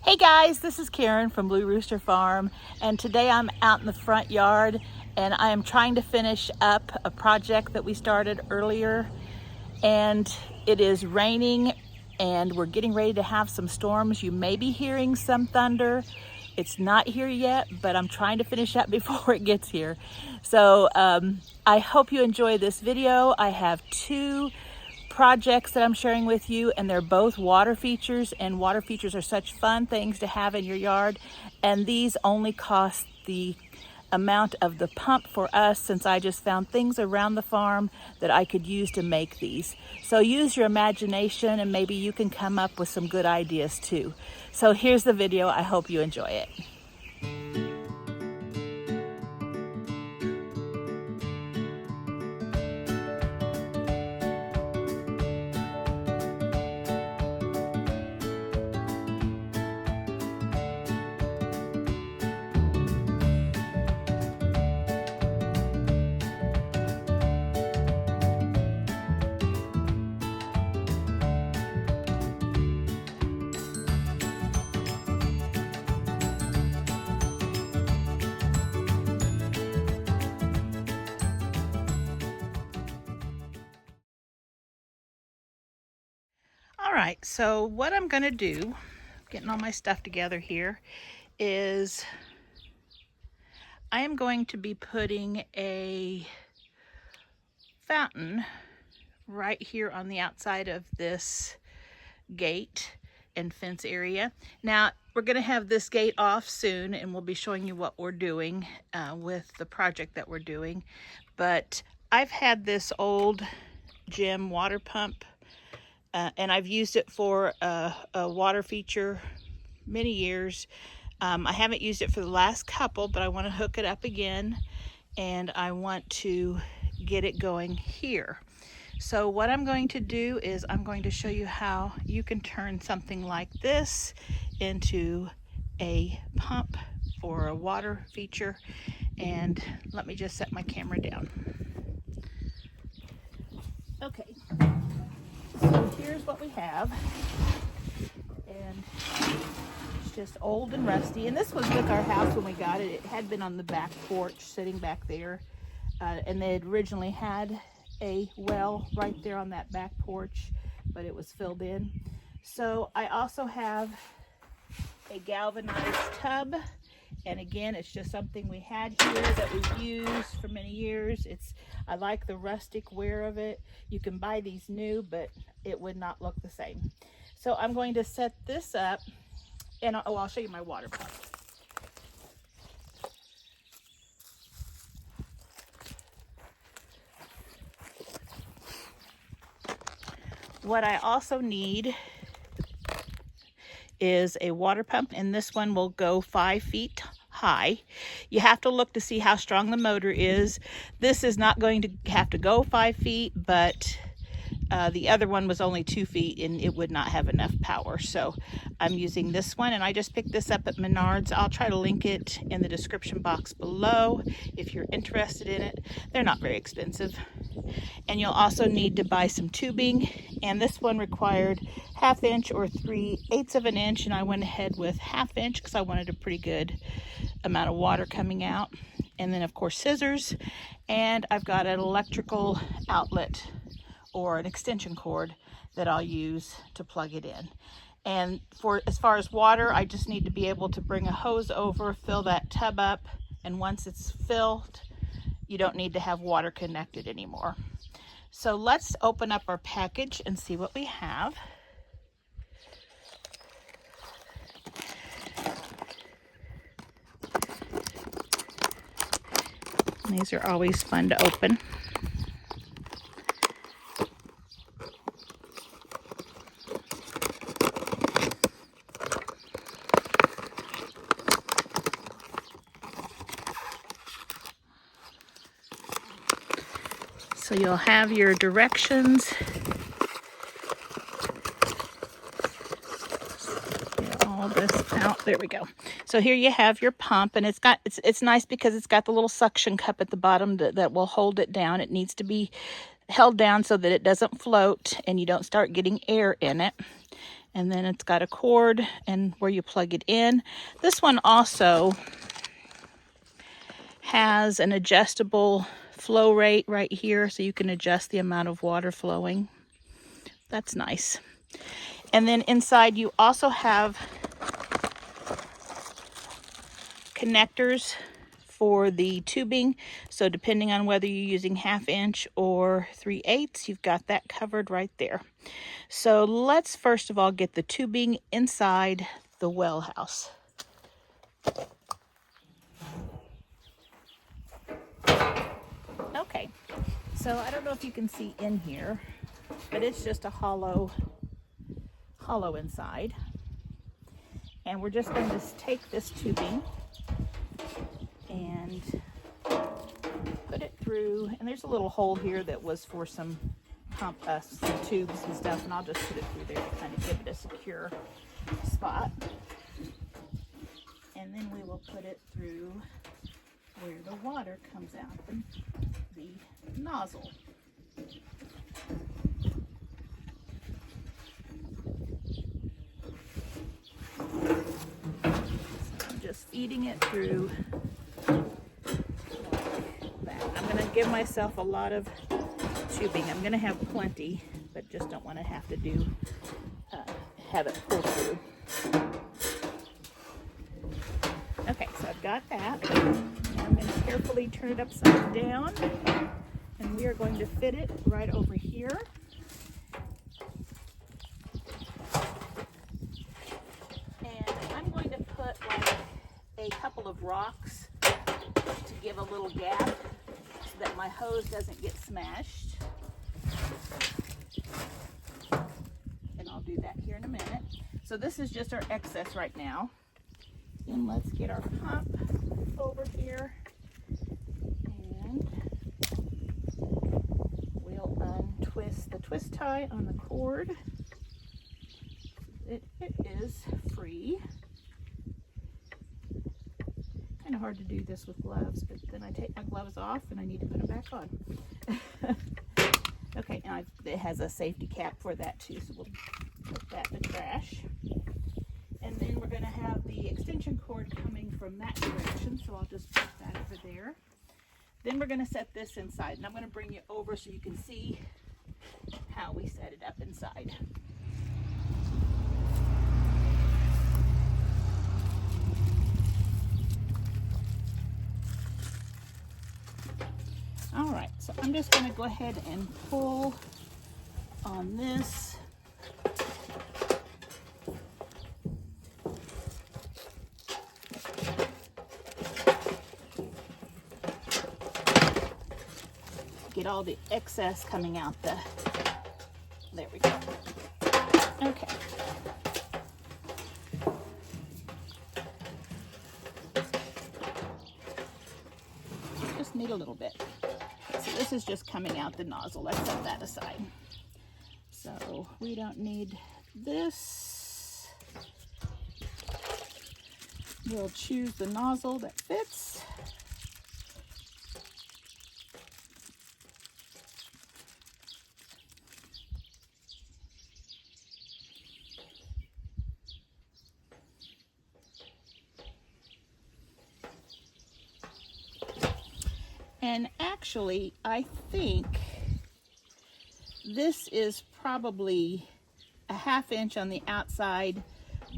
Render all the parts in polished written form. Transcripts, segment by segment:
Hey guys, this is Karen from Blue Rooster Farm, and today I'm out in the front yard and I am trying to finish up a project that we started earlier, and it is raining and we're getting ready to have some storms. You may be hearing some thunder. It's not here yet, but I'm trying to finish up before it gets here. So I hope you enjoy this video. I have two projects that I'm sharing with you, and they're both water features, and water features are such fun things to have in your yard, and these only cost the amount of the pump for us, since I just found things around the farm that I could use to make these. So use your imagination and maybe you can come up with some good ideas too. So here's the video. I hope you enjoy it. All right, so what I'm gonna do, getting all my stuff together here, is I am going to be putting a fountain right here on the outside of this gate and fence area. Now, we're gonna have this gate off soon and we'll be showing you what we're doing with the project that we're doing. But I've had this old gym water pump and I've used it for a water feature many years. I haven't used it for the last couple, but I want to hook it up again and I want to get it going here. So what I'm going to do is I'm going to show you how you can turn something like this into a pump for a water feature. And let me just set my camera down. Okay. So here's what we have, and it's just old and rusty, and this was with our house when we got it. It had been on the back porch sitting back there, and they had originally had a well right there on that back porch, but it was filled in. So I also have a galvanized tub, and again, it's just something we had here that we've used for many years. I like the rustic wear of it. You can buy these new, but it would not look the same. So I'm going to set this up, and I'll show you my water pump. What I also need is a water pump, and this one will go 5 feet high. You have to look to see how strong the motor is. This is not going to have to go 5 feet, but the other one was only 2 feet and it would not have enough power. So I'm using this one, and I just picked this up at Menards. I'll try to link it in the description box below if you're interested in it. They're not very expensive. And you'll also need to buy some tubing, and this one required 1/2 inch or 3/8 of an inch, and I went ahead with 1/2 inch because I wanted a pretty good amount of water coming out. And then of course scissors, and I've got an electrical outlet or an extension cord that I'll use to plug it in. And for as far as water, I just need to be able to bring a hose over, fill that tub up, and once it's filled, you don't need to have water connected anymore. So let's open up our package and see what we have. These are always fun to open. So you'll have your directions. Get all this out. There we go. So here you have your pump, and it's nice because it's got the little suction cup at the bottom that will hold it down. It needs to be held down so that it doesn't float and you don't start getting air in it. And then it's got a cord and where you plug it in. This one also has an adjustable flow rate right here, so you can adjust the amount of water flowing. That's nice. And then inside you also have connectors for the tubing, so depending on whether you're using 1/2 inch or 3/8, you've got that covered right there. So let's first of all get the tubing inside the well house. Okay, so I don't know if you can see in here, but it's just a hollow inside. And we're just going to take this tubing and put it through, and there's a little hole here that was for some tubes and stuff, and I'll just put it through there to kind of give it a secure spot. And then we will put it through where the water comes out the nozzle. So I'm just feeding it through like that. I'm going to give myself a lot of tubing. I'm going to have plenty, but just don't want to have to have it pull through. Okay, so I've got that. Now I'm going to carefully turn it upside down, and we are going to fit it right over here. And I'm going to put like a couple of rocks to give a little gap so that my hose doesn't get smashed. And I'll do that here in a minute. So this is just our excess right now. And let's get our pump over here, and we'll untwist the twist tie on the cord. It is free. Kind of hard to do this with gloves, but then I take my gloves off and I need to put them back on. Okay, now it has a safety cap for that too, so we'll put that in the trash. And then we're going to have the extension cord coming from that direction, so I'll just put that over there. Then we're going to set this inside, and I'm going to bring you over so you can see how we set it up inside. All right, so I'm just going to go ahead and pull on this. Get all the excess coming out there we go. Okay. Just need a little bit. So this is just coming out the nozzle. Let's set that aside. So we don't need this. We'll choose the nozzle that fits. And actually, I think this is probably a 1/2 inch on the outside,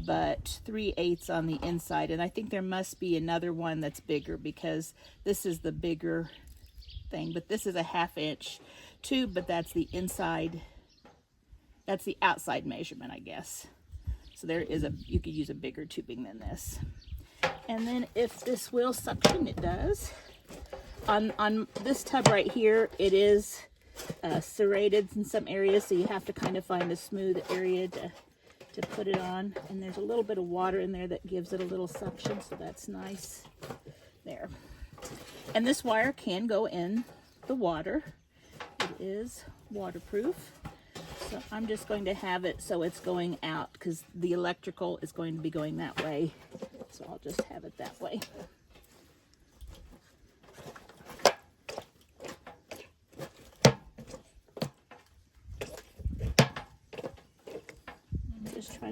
but 3/8 on the inside. And I think there must be another one that's bigger, because this is the bigger thing. But this is a 1/2 inch tube, but that's the inside. That's the outside measurement, I guess. So there is you could use a bigger tubing than this. And then if this will suction, it does. On this tub right here, it is serrated in some areas, so you have to kind of find a smooth area to put it on. And there's a little bit of water in there that gives it a little suction, so that's nice there. And this wire can go in the water. It is waterproof. So I'm just going to have it so it's going out, because the electrical is going to be going that way. So I'll just have it that way.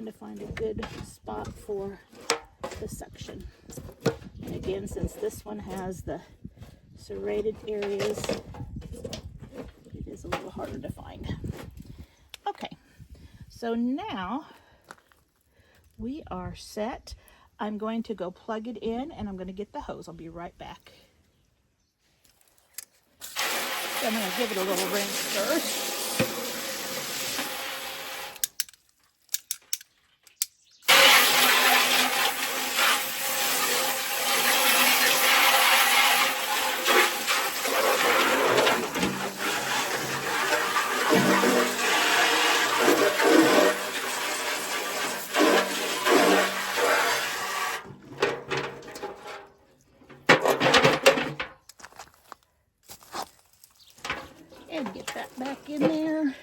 trying to find a good spot for the suction. And again, since this one has the serrated areas, it is a little harder to find. Okay, so now we are set. I'm going to go plug it in and I'm going to get the hose. I'll be right back. So I'm going to give it a little rinse first. And get that back in there.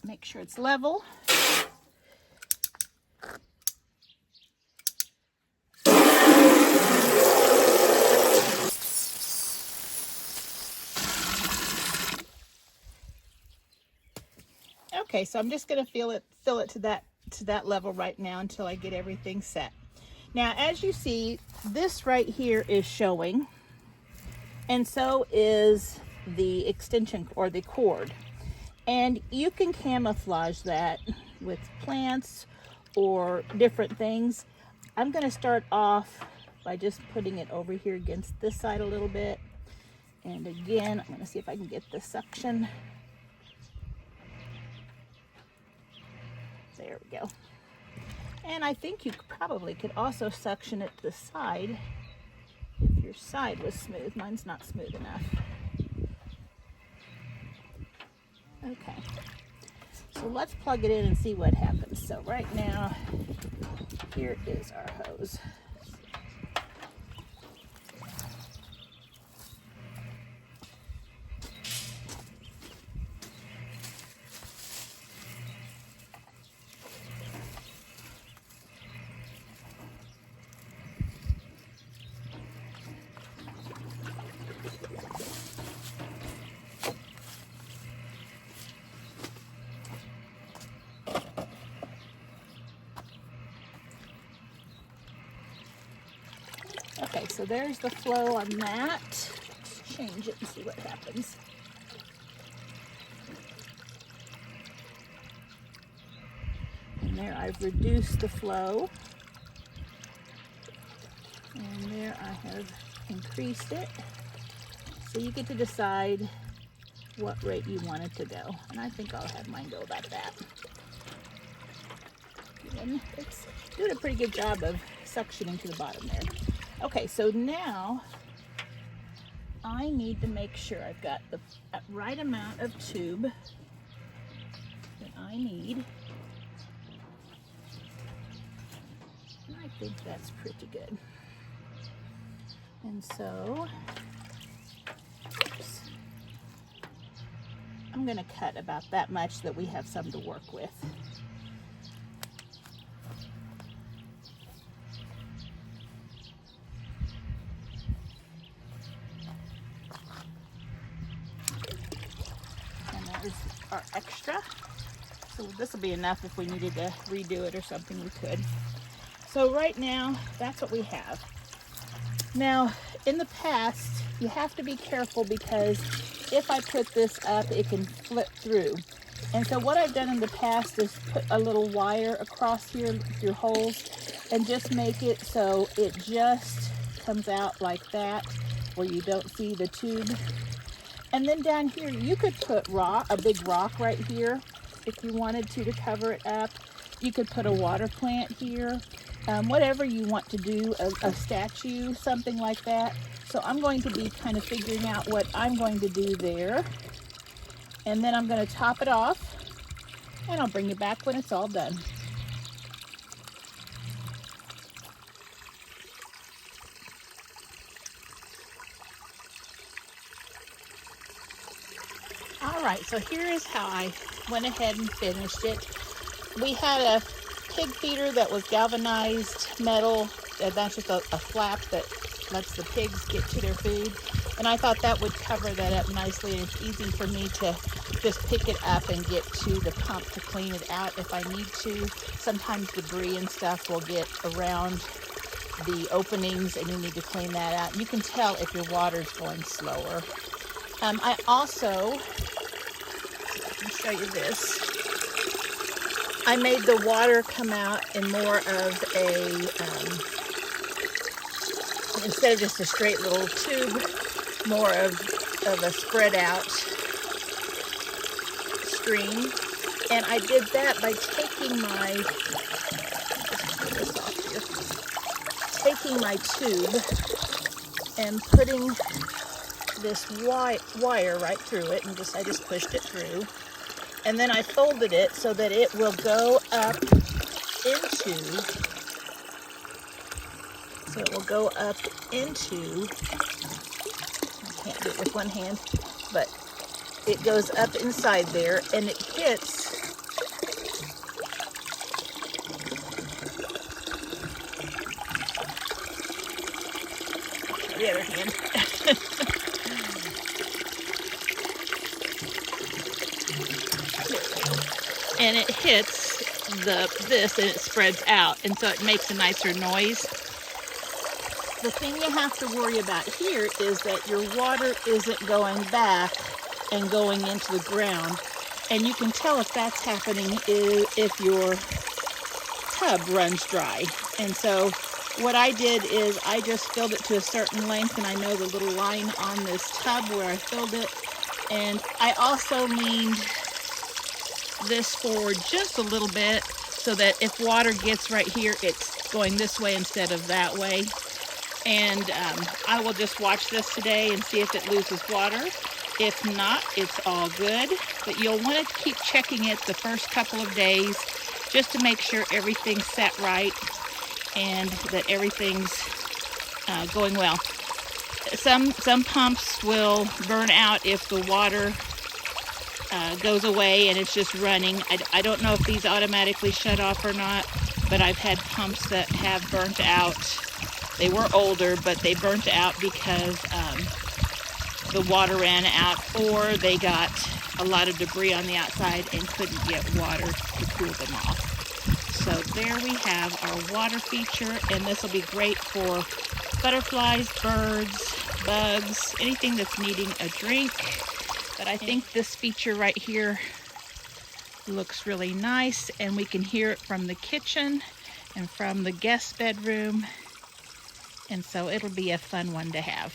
Make sure it's level. Okay, so I'm just going to fill it to that level right now until I get everything set. Now, as you see, this right here is showing, and so is the extension or the cord. And you can camouflage that with plants or different things. I'm going to start off by just putting it over here against this side a little bit. And again, I'm going to see if I can get the suction. There we go. And I think you probably could also suction it to the side if your side was smooth. Mine's not smooth enough. Okay, so let's plug it in and see what happens. So right now, here is our hose. Okay, so there's the flow on that. Let's change it and see what happens. And there I've reduced the flow. And there I have increased it. So you get to decide what rate you want it to go. And I think I'll have mine go about that. And it's doing a pretty good job of suctioning to the bottom there. Okay, so now I need to make sure I've got the right amount of tube that I need. And I think that's pretty good. And so, oops, I'm going to cut about that much so that we have some to work with. Our extra, so this will be enough if we needed to redo it or something, we could. So right now that's what we have. Now in the past you have to be careful because if I put this up it can flip through, and so what I've done in the past is put a little wire across here through holes and just make it so it just comes out like that where you don't see the tube. And then down here, you could put a big rock right here if you wanted to cover it up. You could put a water plant here, whatever you want to do, a statue, something like that. So I'm going to be kind of figuring out what I'm going to do there. And then I'm going to top it off, and I'll bring you back when it's all done. Alright, so here is how I went ahead and finished it. We had a pig feeder that was galvanized metal, and that's just a flap that lets the pigs get to their food. And I thought that would cover that up nicely, and it's easy for me to just pick it up and get to the pump to clean it out if I need to. Sometimes debris and stuff will get around the openings and you need to clean that out. You can tell if your water's going slower. I also, let me show you this. I made the water come out in more of a, instead of just a straight little tube, more of a spread out stream. And I did that by taking my tube and putting this wire right through it, and I just pushed it through, and then I folded it so that it will go up into, I can't do it with one hand, but it goes up inside there and it hits the other hand. And it hits this and it spreads out, and so it makes a nicer noise. The thing you have to worry about here is that your water isn't going back and going into the ground, and you can tell if that's happening if your tub runs dry. And so what I did is I just filled it to a certain length, and I know the little line on this tub where I filled it, and I also leaned this forward just a little bit so that if water gets right here, it's going this way instead of that way. And I will just watch this today and see if it loses water. If not, it's all good. But you'll want to keep checking it the first couple of days just to make sure everything's set right and that everything's going well. Some pumps will burn out if the water goes away and it's just running. I don't know if these automatically shut off or not, but I've had pumps that have burnt out. They were older, but they burnt out because the water ran out, or they got a lot of debris on the outside and couldn't get water to cool them off. So there we have our water feature, and this will be great for butterflies, birds, bugs, anything that's needing a drink. But I think this feature right here looks really nice, and we can hear it from the kitchen and from the guest bedroom, and so it'll be a fun one to have.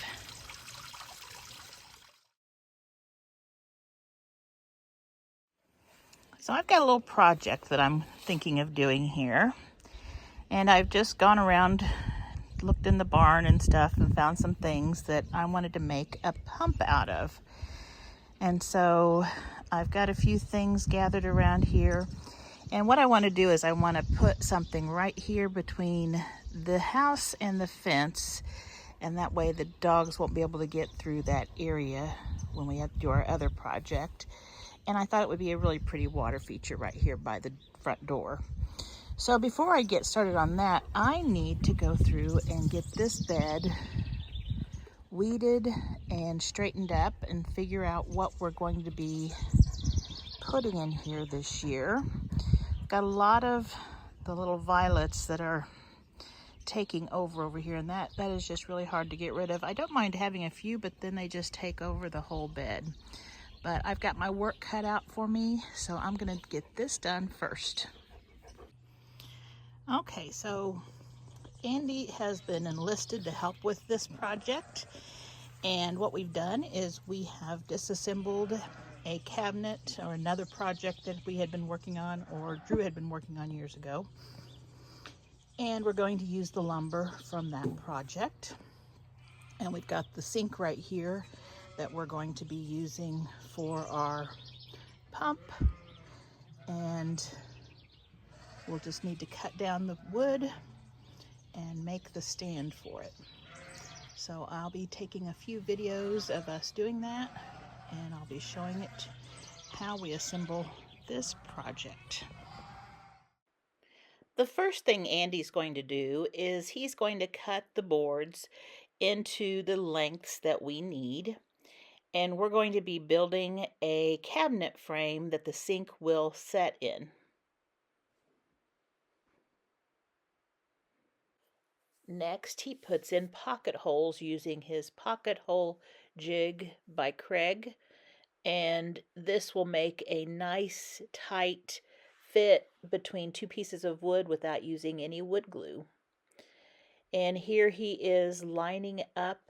So I've got a little project that I'm thinking of doing here, and I've just gone around, looked in the barn and stuff, and found some things that I wanted to make a pump out of. And so I've got a few things gathered around here, and what I want to do is I want to put something right here between the house and the fence, and that way the dogs won't be able to get through that area when we have to do our other project. And I thought it would be a really pretty water feature right here by the front door. So before I get started on that, I need to go through and get this bed weeded and straightened up and figure out what we're going to be putting in here this year. Got a lot of the little violets that are taking over here, and that is just really hard to get rid of. I don't mind having a few, but then they just take over the whole bed. But I've got my work cut out for me, so I'm gonna get this done first. Okay, so Andy has been enlisted to help with this project, and what we've done is we have disassembled a cabinet or another project that we had been working on, or Drew had been working on years ago, and we're going to use the lumber from that project. And we've got the sink right here that we're going to be using for our pump, and we'll just need to cut down the wood and make the stand for it. So I'll be taking a few videos of us doing that, and I'll be showing it how we assemble this project. The first thing Andy's going to do is he's going to cut the boards into the lengths that we need. And we're going to be building a cabinet frame that the sink will set in. Next, he puts in pocket holes using his pocket hole jig by Craig, and this will make a nice tight fit between two pieces of wood without using any wood glue. And here he is lining up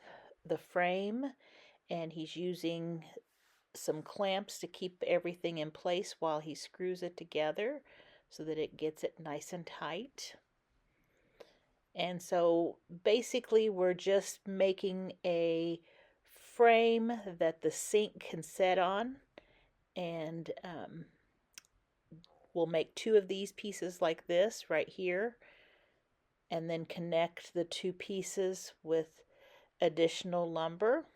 the frame, and he's using some clamps to keep everything in place while he screws it together so that it gets it nice and tight. And so basically we're just making a frame that the sink can set on, and we'll make two of these pieces like this right here, and then connect the two pieces with additional lumber.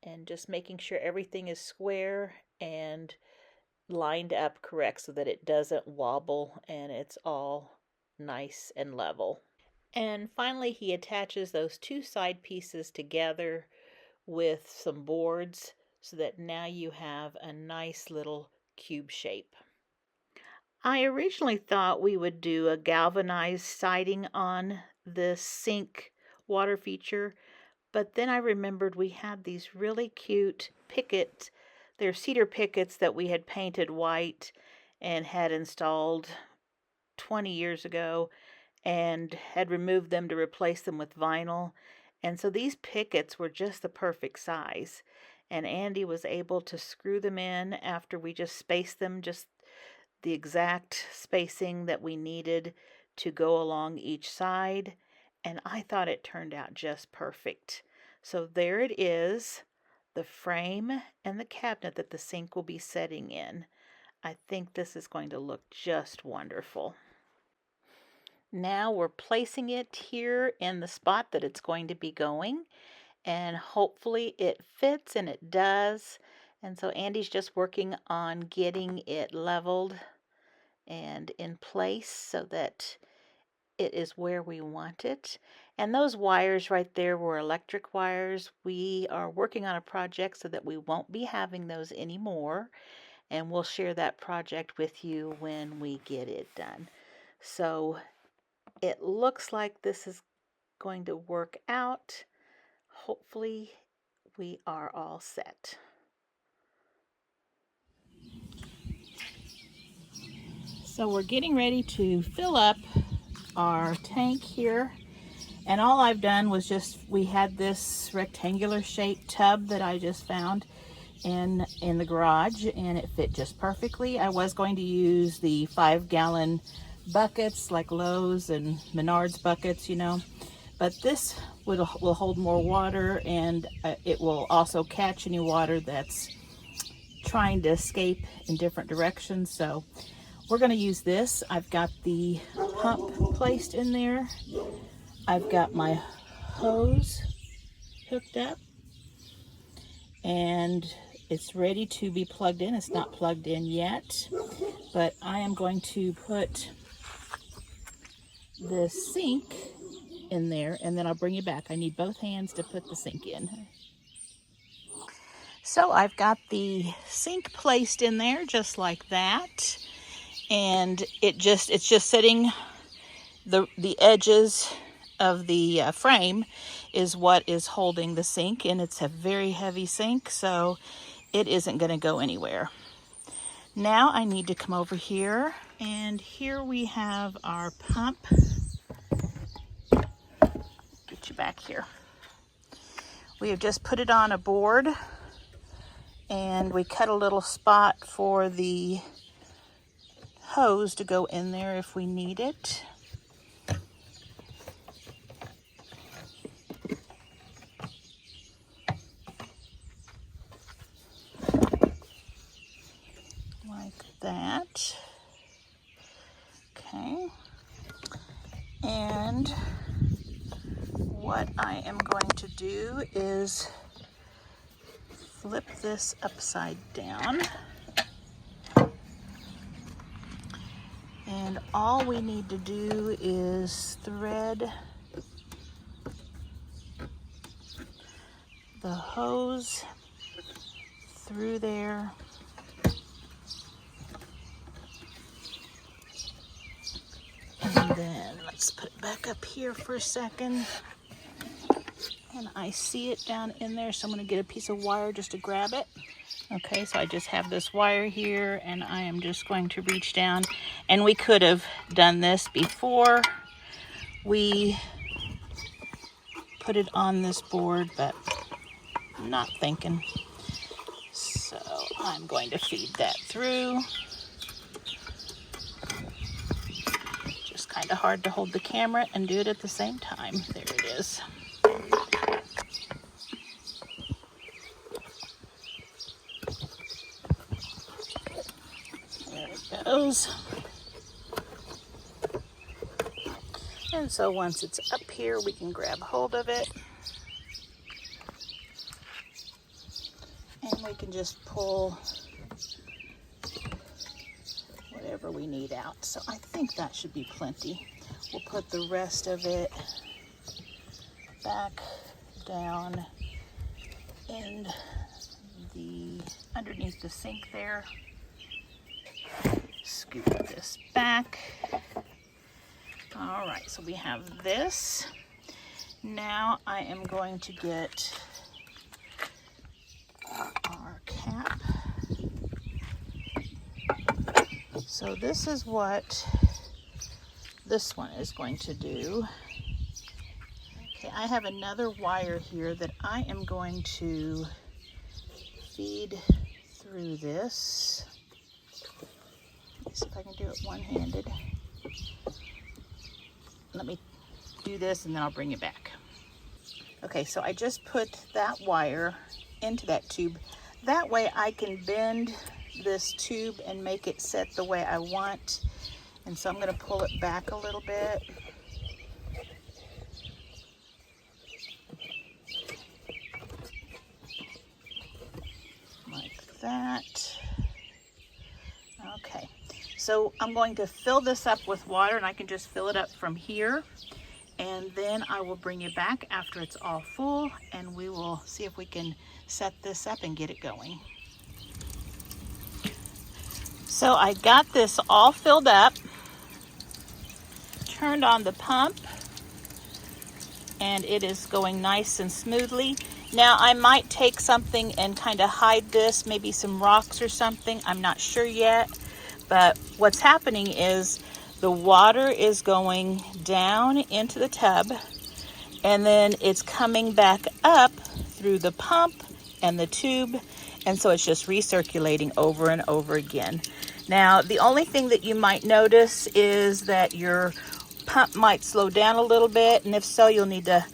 And just making sure everything is square and lined up correct so that it doesn't wobble and it's all nice and level. And finally, he attaches those two side pieces together with some boards so that now you have a nice little cube shape. I originally thought we would do a galvanized siding on this sink water feature, but then I remembered we had these really cute pickets. They're cedar pickets that we had painted white and had installed 20 years ago and had removed them to replace them with vinyl. And so these pickets were just the perfect size. And Andy was able to screw them in after we just spaced them, just the exact spacing that we needed to go along each side. And I thought it turned out just perfect. So there it is, the frame and the cabinet that the sink will be setting in. I think this is going to look just wonderful. Now we're placing it here in the spot that it's going to be going, and hopefully it fits, and it does. And so Andy's just working on getting it leveled and in place so that it is where we want it. And those wires right there were electric wires. We are working on a project so that we won't be having those anymore, and we'll share that project with you when we get it done. So it looks like this is going to work out. Hopefully we are all set. So we're getting ready to fill up our tank here, and all I've done was we had this rectangular shaped tub that I just found in the garage, and it fit just perfectly. I was going to use the 5-gallon buckets like Lowe's and Menards buckets, but this will hold more water, and it will also catch any water that's trying to escape in different directions. So we're going to use this. I've got the pump placed in there. I've got my hose hooked up, and it's ready to be plugged in. It's not plugged in yet, but I am going to put the sink in there, and then I'll bring you back. I need both hands to put the sink in. So I've got the sink placed in there just like that, and it's just sitting. The edges of the frame is what is holding the sink, and it's a very heavy sink, so it isn't going to go anywhere. Now I need to come over here, and here we have our pump. Get you back here. We have just put it on a board, and we cut a little spot for the hose to go in there if we need it. Like that. Okay. And what I am going to do is flip this upside down. And all we need to do is thread the hose through there. And then let's put it back up here for a second. And I see it down in there, so I'm going to get a piece of wire just to grab it. Okay, so I just have this wire here, and I am just going to reach down. And we could have done this before we put it on this board, but I'm not thinking. So I'm going to feed that through. Just kind of hard to hold the camera and do it at the same time. There it is. Goes. And so once it's up here, we can grab hold of it and we can just pull whatever we need out. So I think that should be plenty. We'll put the rest of it back down in the underneath the sink there. Scoop this back. All right, so we have this. Now I am going to get our cap. So this is what this one is going to do. Okay, I have another wire here that I am going to feed through this. See if I can do it one-handed. Let me do this and then I'll bring it back. Okay, so I just put that wire into that tube. That way I can bend this tube and make it set the way I want. And so I'm going to pull it back a little bit. Like that. Okay. So I'm going to fill this up with water, and I can just fill it up from here. And then I will bring you back after it's all full, and we will see if we can set this up and get it going. So I got this all filled up, turned on the pump, and it is going nice and smoothly. Now I might take something and kind of hide this, maybe some rocks or something. I'm not sure yet. But what's happening is the water is going down into the tub, and then it's coming back up through the pump and the tube, and so it's just recirculating over and over again. Now, the only thing that you might notice is that your pump might slow down a little bit, and if so, you'll need to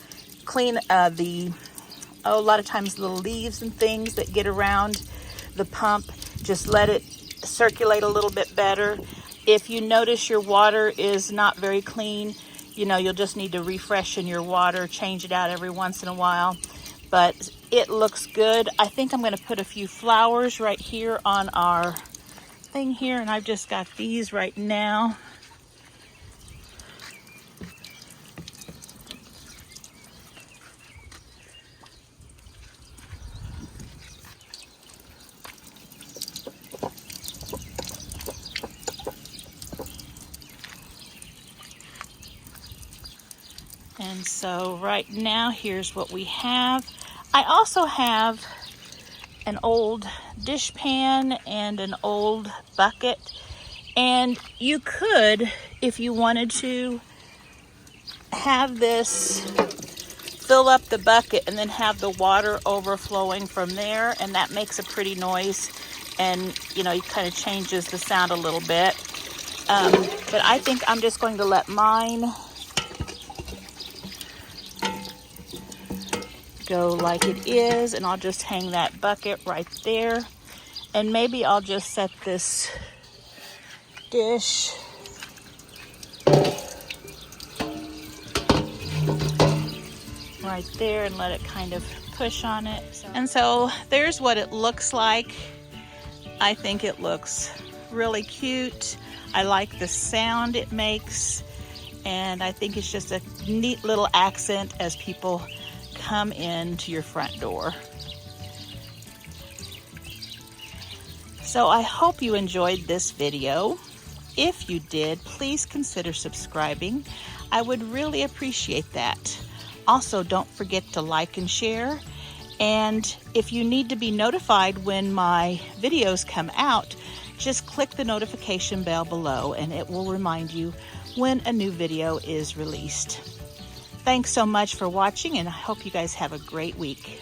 clean a lot of times little leaves and things that get around the pump. Just let it circulate a little bit better. If you notice your water is not very clean, you'll just need to refreshen your water, change it out every once in a while. But it looks good. I think I'm going to put a few flowers right here on our thing here, and I've just got these right now. And so right now, here's what we have. I also have an old dishpan and an old bucket. And you could, if you wanted to, have this fill up the bucket and then have the water overflowing from there. And that makes a pretty noise. And, it kind of changes the sound a little bit. But I think I'm just going to let mine go like it is, and I'll just hang that bucket right there, and maybe I'll just set this dish right there and let it kind of push on it. And so there's what it looks like. I think it looks really cute. I like the sound it makes, and I think it's just a neat little accent as people come into your front door. So I hope you enjoyed this video. If you did, please consider subscribing. I would really appreciate that. Also, don't forget to like and share. And if you need to be notified when my videos come out, just click the notification bell below and it will remind you when a new video is released. Thanks so much for watching, and I hope you guys have a great week.